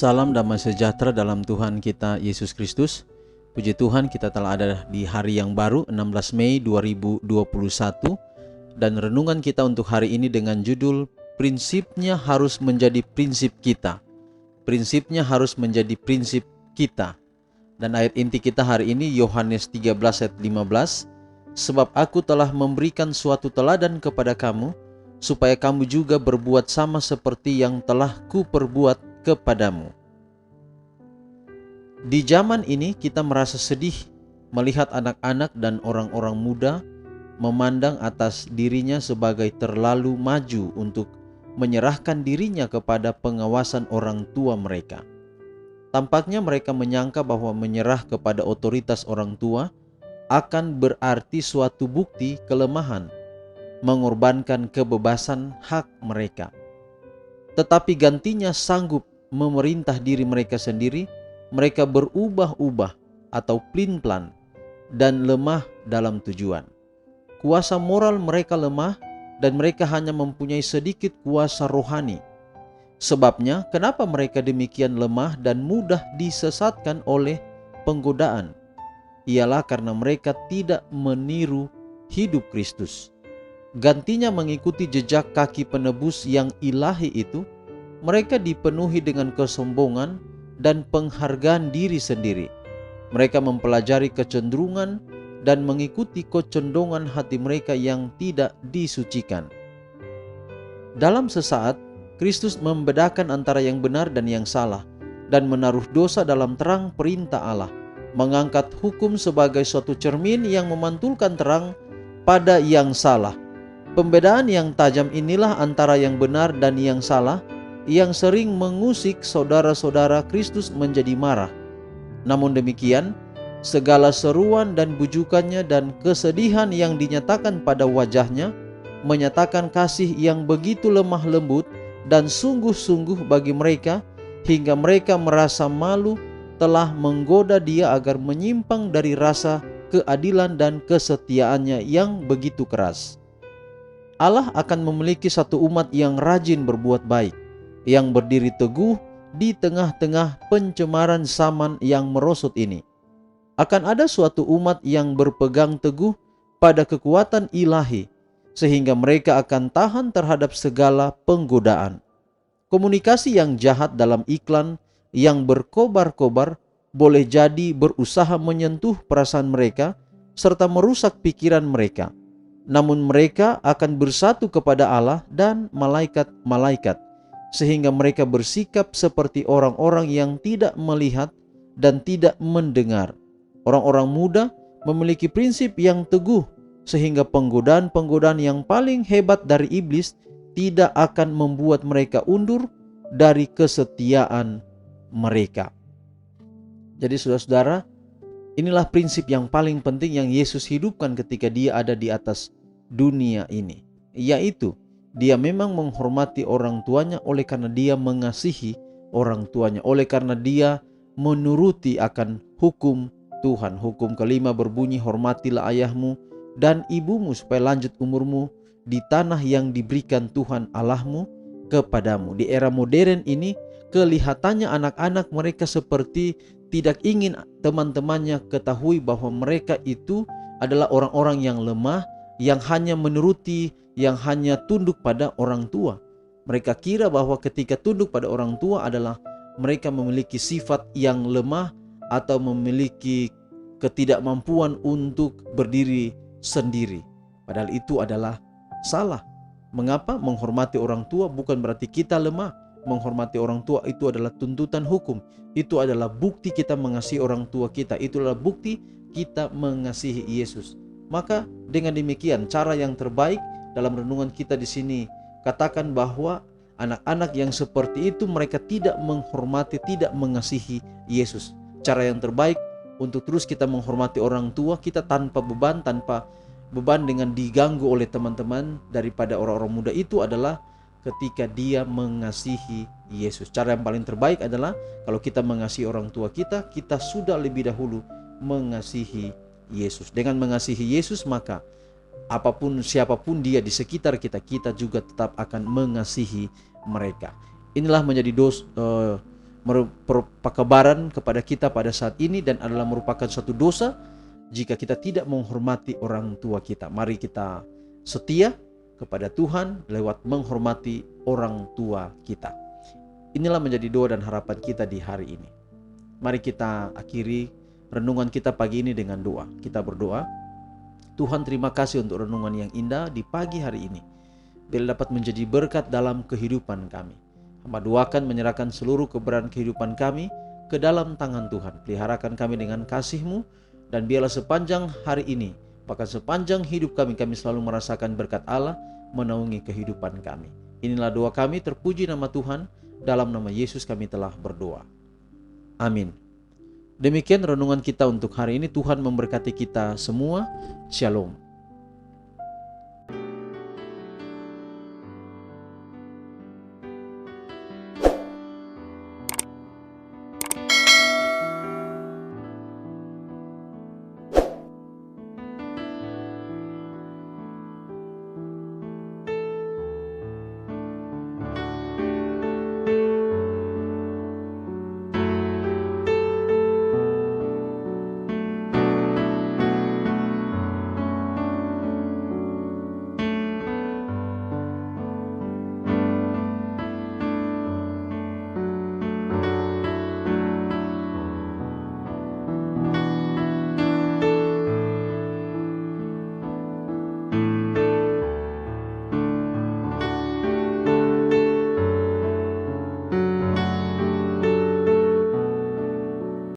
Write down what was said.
Salam damai sejahtera dalam Tuhan kita Yesus Kristus. Puji Tuhan, kita telah ada di hari yang baru 16 Mei 2021 dan renungan kita untuk hari ini dengan judul Prinsipnya harus menjadi prinsip kita. Prinsipnya harus menjadi prinsip kita. Dan ayat inti kita hari ini Yohanes 13 ayat 15. Sebab aku telah memberikan suatu teladan kepada kamu, supaya kamu juga berbuat sama seperti yang telah kuperbuat kepadamu. Di zaman ini kita merasa sedih melihat anak-anak dan orang-orang muda memandang atas dirinya sebagai terlalu maju untuk menyerahkan dirinya kepada pengawasan orang tua mereka. Tampaknya mereka menyangka bahwa menyerah kepada otoritas orang tua akan berarti suatu bukti kelemahan, mengorbankan kebebasan hak mereka. Tetapi gantinya sanggup memerintah diri mereka sendiri, mereka berubah-ubah atau plin-plan dan lemah dalam tujuan. Kuasa moral mereka lemah dan mereka hanya mempunyai sedikit kuasa rohani. Sebabnya, kenapa mereka demikian lemah dan mudah disesatkan oleh penggodaan? Ialah karena mereka tidak meniru hidup Kristus. Gantinya mengikuti jejak kaki penebus yang ilahi itu, mereka dipenuhi dengan kesombongan dan penghargaan diri sendiri. Mereka mempelajari kecenderungan dan mengikuti kecondongan hati mereka yang tidak disucikan. Dalam sesaat, Kristus membedakan antara yang benar dan yang salah, dan menaruh dosa dalam terang perintah Allah, mengangkat hukum sebagai suatu cermin yang memantulkan terang pada yang salah. Pembedaan yang tajam inilah antara yang benar dan yang salah, yang sering mengusik saudara-saudara Kristus menjadi marah. Namun demikian, segala seruan dan bujukannya dan kesedihan yang dinyatakan pada wajahnya menyatakan kasih yang begitu lemah lembut dan sungguh-sungguh bagi mereka, hingga mereka merasa malu telah menggoda dia agar menyimpang dari rasa keadilan dan kesetiaannya yang begitu keras. Allah akan memiliki satu umat yang rajin berbuat baik, yang berdiri teguh di tengah-tengah pencemaran zaman yang merosot ini. Akan ada suatu umat yang berpegang teguh pada kekuatan ilahi, sehingga mereka akan tahan terhadap segala penggodaan. Komunikasi yang jahat dalam iklan yang berkobar-kobar boleh jadi berusaha menyentuh perasaan mereka serta merusak pikiran mereka. Namun mereka akan bersatu kepada Allah dan malaikat-malaikat, sehingga mereka bersikap seperti orang-orang yang tidak melihat dan tidak mendengar. Orang-orang muda memiliki prinsip yang teguh, sehingga penggodaan-penggodaan yang paling hebat dari iblis tidak akan membuat mereka undur dari kesetiaan mereka. Jadi saudara-saudara, inilah prinsip yang paling penting yang Yesus hidupkan ketika dia ada di atas dunia ini, yaitu dia memang menghormati orang tuanya oleh karena dia mengasihi orang tuanya, oleh karena dia menuruti akan hukum Tuhan. Hukum kelima berbunyi, hormatilah ayahmu dan ibumu supaya lanjut umurmu di tanah yang diberikan Tuhan Allahmu kepadamu. Di era modern ini, kelihatannya anak-anak mereka seperti tidak ingin teman-temannya ketahui bahwa mereka itu adalah orang-orang yang lemah, yang hanya menuruti, yang hanya tunduk pada orang tua. Mereka kira bahwa ketika tunduk pada orang tua adalah mereka memiliki sifat yang lemah atau memiliki ketidakmampuan untuk berdiri sendiri. Padahal itu adalah salah. Mengapa? Menghormati orang tua bukan berarti kita lemah. Menghormati orang tua itu adalah tuntutan hukum. Itu adalah bukti kita mengasihi orang tua kita. Itu adalah bukti kita mengasihi Yesus. Maka dengan demikian cara yang terbaik dalam renungan kita di sini katakan bahwa anak-anak yang seperti itu mereka tidak menghormati, tidak mengasihi Yesus. Cara yang terbaik untuk terus kita menghormati orang tua kita tanpa beban dengan diganggu oleh teman-teman daripada orang-orang muda itu adalah ketika dia mengasihi Yesus. Cara yang paling terbaik adalah kalau kita mengasihi orang tua kita, kita sudah lebih dahulu mengasihi Yesus. Dengan mengasihi Yesus maka apapun siapapun dia di sekitar kita, kita juga tetap akan mengasihi mereka. Inilah menjadi merupakan kabaran kepada kita pada saat ini dan adalah merupakan suatu dosa jika kita tidak menghormati orang tua kita. Mari kita setia kepada Tuhan lewat menghormati orang tua kita. Inilah menjadi doa dan harapan kita di hari ini. Mari kita akhiri renungan kita pagi ini dengan doa. Kita berdoa. Tuhan, terima kasih untuk renungan yang indah di pagi hari ini. Bila dapat menjadi berkat dalam kehidupan kami. Hamba doakan menyerahkan seluruh keberadaan kehidupan kami ke dalam tangan Tuhan. Peliharakan kami dengan kasih-Mu, dan biarlah sepanjang hari ini, bahkan sepanjang hidup kami selalu merasakan berkat Allah menaungi kehidupan kami. Inilah doa kami, terpuji nama Tuhan. Dalam nama Yesus kami telah berdoa. Amin. Demikian renungan kita untuk hari ini. Tuhan memberkati kita semua. Shalom.